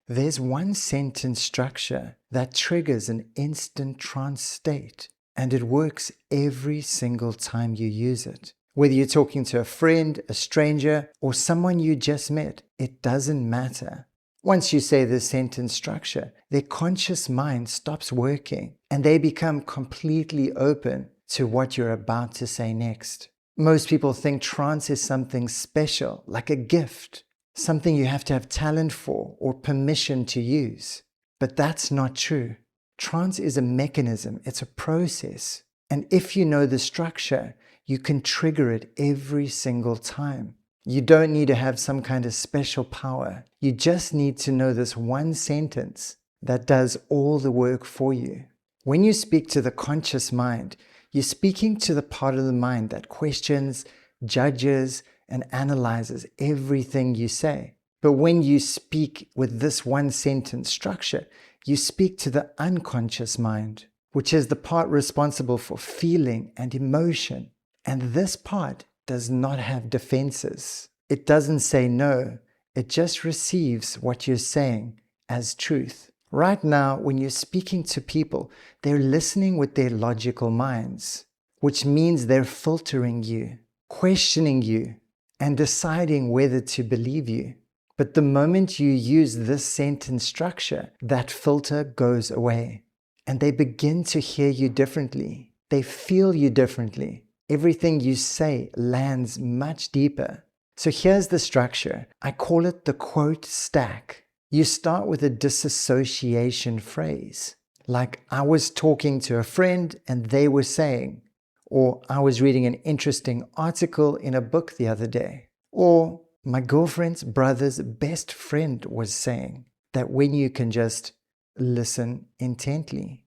There's one sentence structure that triggers an instant trance state, and it works every single time you use it. Whether you're talking to a friend, a stranger, or someone you just met, it doesn't matter. Once you say this sentence structure, their conscious mind stops working and they become completely open to what you're about to say next. Most people think trance is something special, like a gift, something you have to have talent for or permission to use. But that's not true. Trance is a mechanism, it's a process. And if you know the structure, you can trigger it every single time. You don't need to have some kind of special power. You just need to know this one sentence that does all the work for you. When you speak to the conscious mind, you're speaking to the part of the mind that questions, judges, and analyzes everything you say. But when you speak with this one sentence structure, you speak to the unconscious mind, which is the part responsible for feeling and emotion. And this part does not have defenses. It doesn't say no. It just receives what you're saying as truth. Right now, when you're speaking to people, they're listening with their logical minds, which means they're filtering you, questioning you, and deciding whether to believe you. But the moment you use this sentence structure, that filter goes away, and they begin to hear you differently. They feel you differently. Everything you say lands much deeper. So here's the structure. I call it the quote stack. You start with a disassociation phrase, like I was talking to a friend and they were saying, or I was reading an interesting article in a book the other day, or my girlfriend's brother's best friend was saying. That when you can just listen intently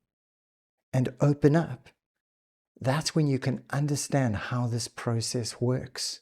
and open up, that's when you can understand how this process works.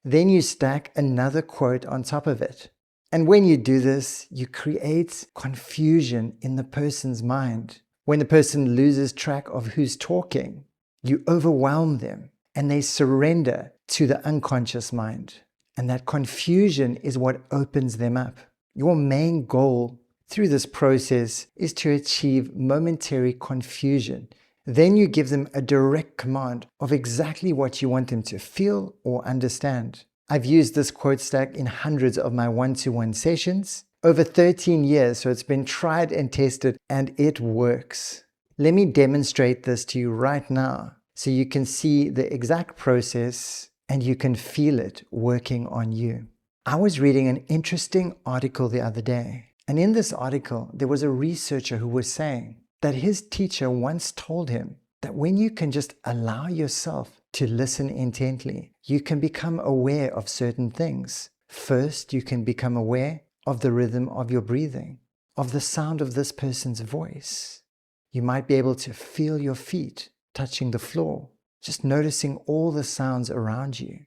Then you stack another quote on top of it. And when you do this, you create confusion in the person's mind. When the person loses track of who's talking, you overwhelm them and they surrender to the unconscious mind. And that confusion is what opens them up. Your main goal through this process is to achieve momentary confusion. Then you give them a direct command of exactly what you want them to feel or understand. I've used this quote stack in hundreds of my one-to-one sessions over 13 years, so it's been tried and tested, and it works. Let me demonstrate this to you right now so you can see the exact process and you can feel it working on you. I was reading an interesting article the other day, and in this article, there was a researcher who was saying that his teacher once told him that when you can just allow yourself to listen intently, you can become aware of certain things. First, you can become aware of the rhythm of your breathing, of the sound of this person's voice. You might be able to feel your feet touching the floor, just noticing all the sounds around you.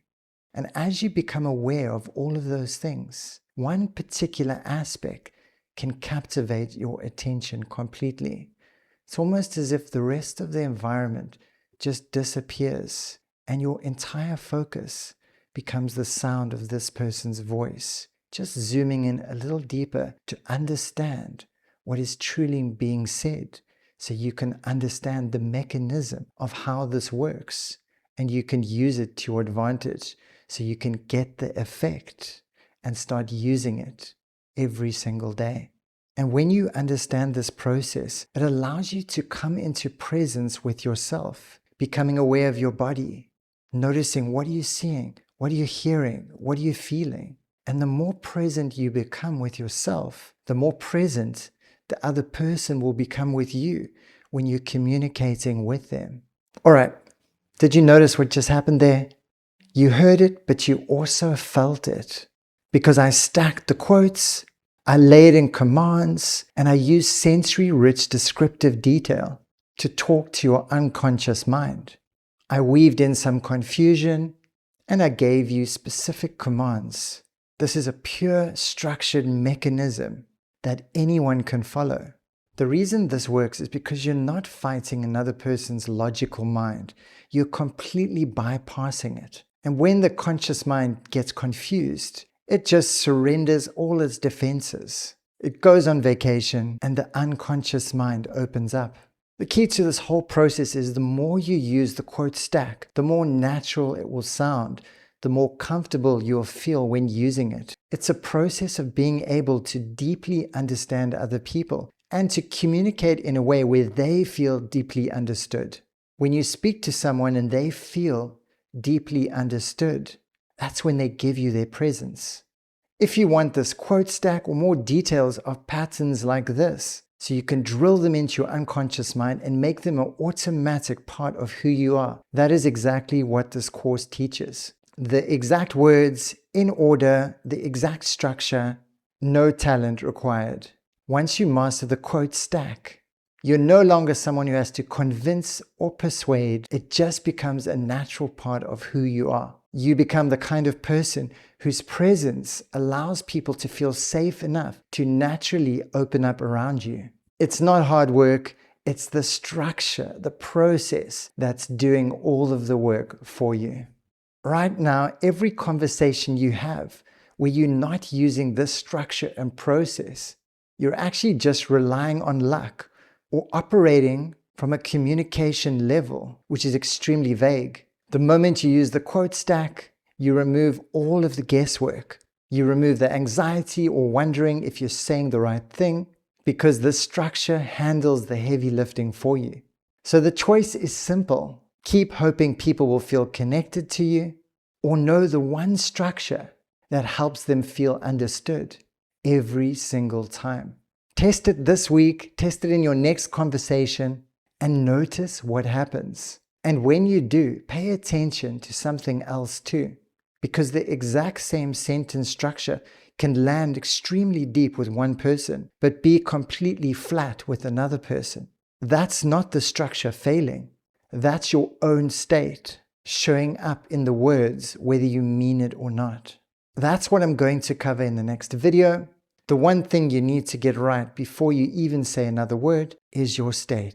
And as you become aware of all of those things, one particular aspect can captivate your attention completely. It's almost as if the rest of the environment just disappears and your entire focus becomes the sound of this person's voice, just zooming in a little deeper to understand what is truly being said so you can understand the mechanism of how this works and you can use it to your advantage so you can get the effect and start using it every single day. And when you understand this process, it allows you to come into presence with yourself, becoming aware of your body, noticing what are you seeing, what are you hearing, what are you feeling. And the more present you become with yourself, the more present the other person will become with you when you're communicating with them. All right, did you notice what just happened there? You heard it, but you also felt it. Because I stacked the quotes, I laid in commands, and I used sensory-rich descriptive detail to talk to your unconscious mind. I weaved in some confusion, and I gave you specific commands. This is a pure structured mechanism that anyone can follow. The reason this works is because you're not fighting another person's logical mind. You're completely bypassing it. And when the conscious mind gets confused, it just surrenders all its defenses. It goes on vacation, and the unconscious mind opens up. The key to this whole process is the more you use the quote stack, the more natural it will sound, the more comfortable you'll feel when using it. It's a process of being able to deeply understand other people and to communicate in a way where they feel deeply understood. When you speak to someone and they feel deeply understood, that's when they give you their presence. If you want this quote stack or more details of patterns like this, so you can drill them into your unconscious mind and make them an automatic part of who you are, that is exactly what this course teaches. The exact words, in order, the exact structure, no talent required. Once you master the quote stack, you're no longer someone who has to convince or persuade. It just becomes a natural part of who you are. You become the kind of person whose presence allows people to feel safe enough to naturally open up around you. It's not hard work, it's the structure, the process that's doing all of the work for you. Right now, every conversation you have where you're not using this structure and process, you're actually just relying on luck or operating from a communication level, which is extremely vague. The moment you use the quote stack, you remove all of the guesswork. You remove the anxiety or wondering if you're saying the right thing, because this structure handles the heavy lifting for you. So the choice is simple. Keep hoping people will feel connected to you, or know the one structure that helps them feel understood every single time. Test it this week, test it in your next conversation, and notice what happens. And when you do, pay attention to something else too, because the exact same sentence structure can land extremely deep with one person, but be completely flat with another person. That's not the structure failing. That's your own state showing up in the words, whether you mean it or not. That's what I'm going to cover in the next video. The one thing you need to get right before you even say another word is your state.